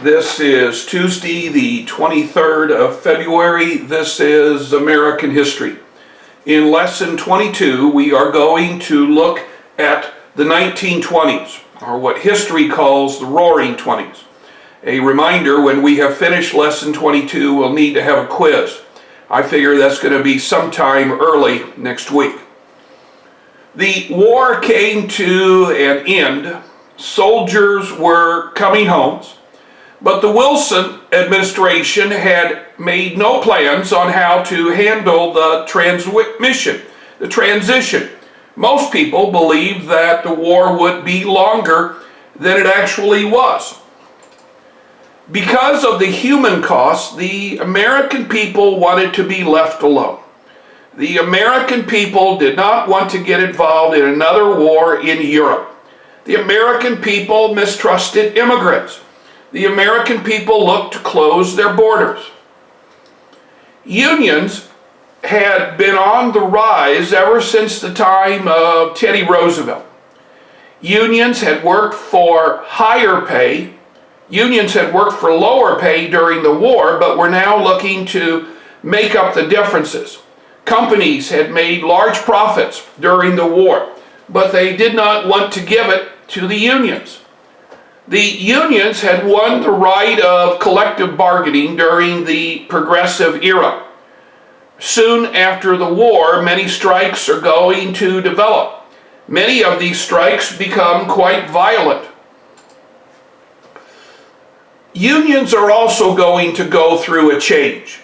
This is Tuesday, the 23rd of February. This is American history. In lesson 22, we are going to look at the 1920s, or what history calls the Roaring Twenties. A reminder, when we have finished lesson 22, we'll need to have a quiz. I figure that's going to be sometime early next week. The war came to an end. Soldiers were coming home. But the Wilson administration had made no plans on how to handle the transition. Most people believed that the war would be longer than it actually was. Because of the human cost, the American people wanted to be left alone. The American people did not want to get involved in another war in Europe. The American people mistrusted immigrants. The American people looked to close their borders. Unions had been on the rise ever since the time of Teddy Roosevelt. Unions had worked for higher pay. Unions had worked for lower pay during the war, but were now looking to make up the differences. Companies had made large profits during the war, but they did not want to give it to the unions. The unions had won the right of collective bargaining during the Progressive era. Soon after the war, many strikes are going to develop. Many of these strikes become quite violent. Unions are also going to go through a change.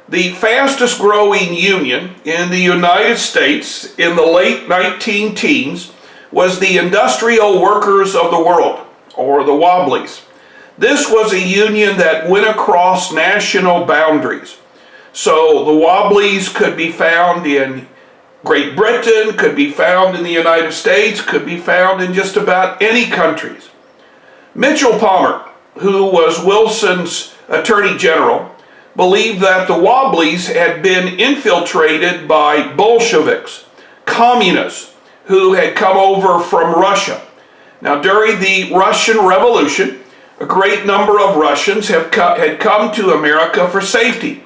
The fastest growing union in the United States in the late 19-teens was the Industrial Workers of the World, or the Wobblies. This was a union that went across national boundaries. So the Wobblies could be found in Great Britain, could be found in the United States, could be found in just about any countries. Mitchell Palmer, who was Wilson's Attorney General, believed that the Wobblies had been infiltrated by Bolsheviks, communists, who had come over from Russia. Now, during the Russian Revolution, a great number of Russians had come to America for safety.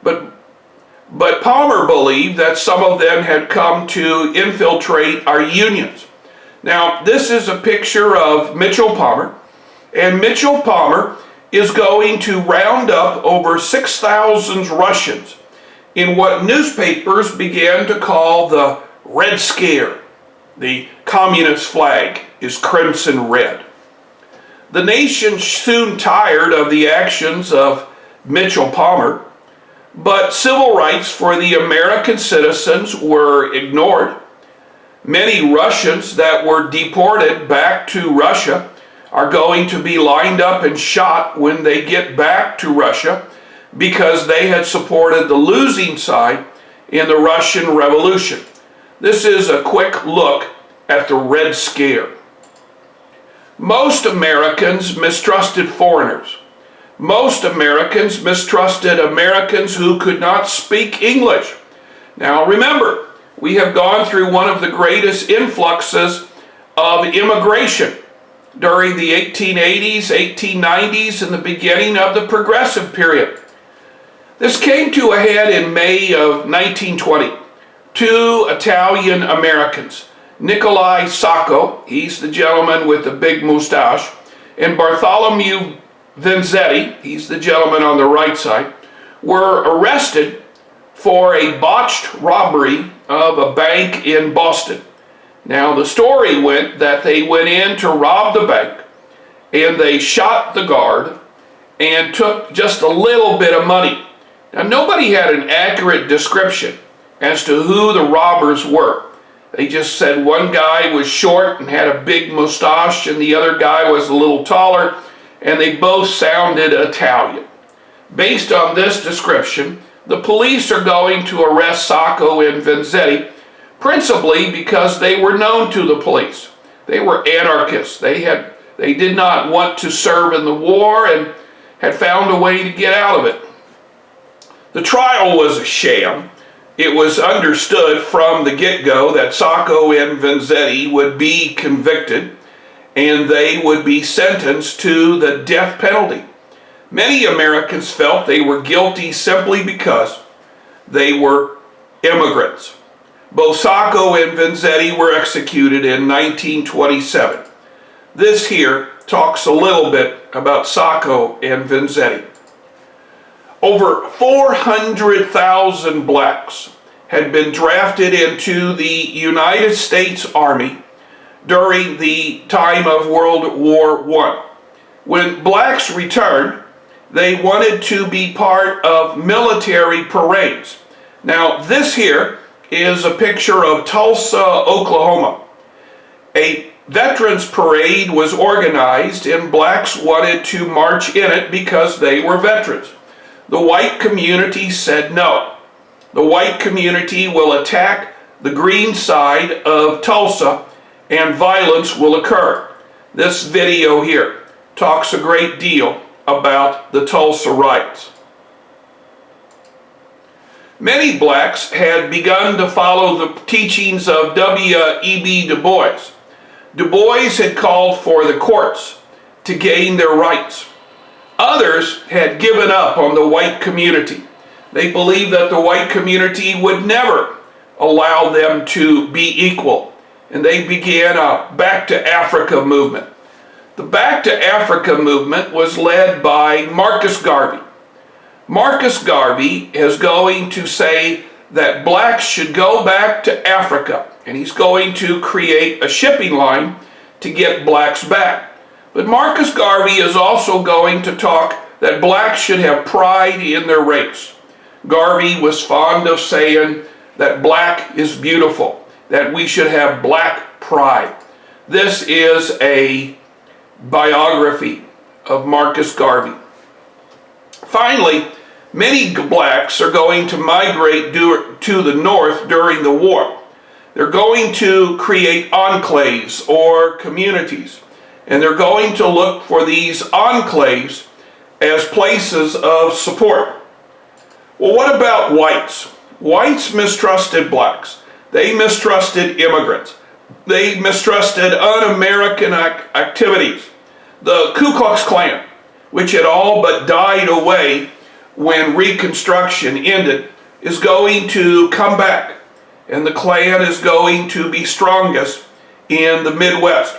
But Palmer believed that some of them had come to infiltrate our unions. Now, this is a picture of Mitchell Palmer, and Mitchell Palmer is going to round up over 6,000 Russians in what newspapers began to call the Red Scare. The communist flag is crimson red. The nation soon tired of the actions of Mitchell Palmer, but civil rights for the American citizens were ignored. Many Russians that were deported back to Russia are going to be lined up and shot when they get back to Russia because they had supported the losing side in the Russian Revolution. This is a quick look at the Red Scare. Most Americans mistrusted foreigners. Most Americans mistrusted Americans who could not speak English. Now remember, we have gone through one of the greatest influxes of immigration during the 1880s, 1890s, and the beginning of the Progressive period. This came to a head in May of 1920. Two Italian Americans, Nikolai Sacco, he's the gentleman with the big mustache, and Bartholomew Vanzetti, he's the gentleman on the right side, were arrested for a botched robbery of a bank in Boston. Now, the story went that they went in to rob the bank, and they shot the guard and took just a little bit of money. Now, nobody had an accurate description as to who the robbers were. They just said one guy was short and had a big mustache, and the other guy was a little taller, and they both sounded Italian. Based on this description, the police are going to arrest Sacco and Vanzetti, principally because they were known to the police. They were anarchists. They did not want to serve in the war and had found a way to get out of it. The trial was a sham. It was understood from the get-go that Sacco and Vanzetti would be convicted, and they would be sentenced to the death penalty. Many Americans felt they were guilty simply because they were immigrants. Both Sacco and Vanzetti were executed in 1927. This here talks a little bit about Sacco and Vanzetti. Over 400,000 blacks had been drafted into the United States Army during the time of World War I. When blacks returned, they wanted to be part of military parades. Now, this here is a picture of Tulsa, Oklahoma. A veterans parade was organized and blacks wanted to march in it because they were veterans. The white community said no. The white community will attack the green side of Tulsa and violence will occur. This video here talks a great deal about the Tulsa riots. Many blacks had begun to follow the teachings of W.E.B. Du Bois. Du Bois had called for the courts to gain their rights. Others had given up on the white community. They believed that the white community would never allow them to be equal, and they began a Back to Africa movement. The Back to Africa movement was led by Marcus Garvey. Marcus Garvey is going to say that blacks should go back to Africa, and he's going to create a shipping line to get blacks back. But Marcus Garvey is also going to talk that blacks should have pride in their race. Garvey was fond of saying that black is beautiful, that we should have black pride. This is a biography of Marcus Garvey. Finally, many blacks are going to migrate to the north during the war. They're going to create enclaves or communities, and they're going to look for these enclaves as places of support. Well, what about whites? Whites mistrusted blacks. They mistrusted immigrants. They mistrusted un-American activities. The Ku Klux Klan, which had all but died away when Reconstruction ended, is going to come back, and the Klan is going to be strongest in the Midwest.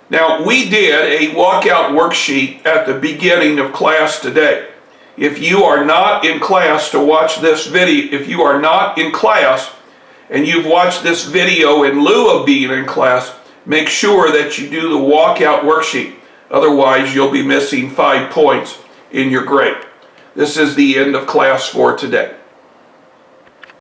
Now, we did a walkout worksheet at the beginning of class today. If you are not in class to watch this video, if you are not in class and you've watched this video in lieu of being in class, make sure that you do the walkout worksheet. Otherwise, you'll be missing 5 points in your grade. This is the end of class for today.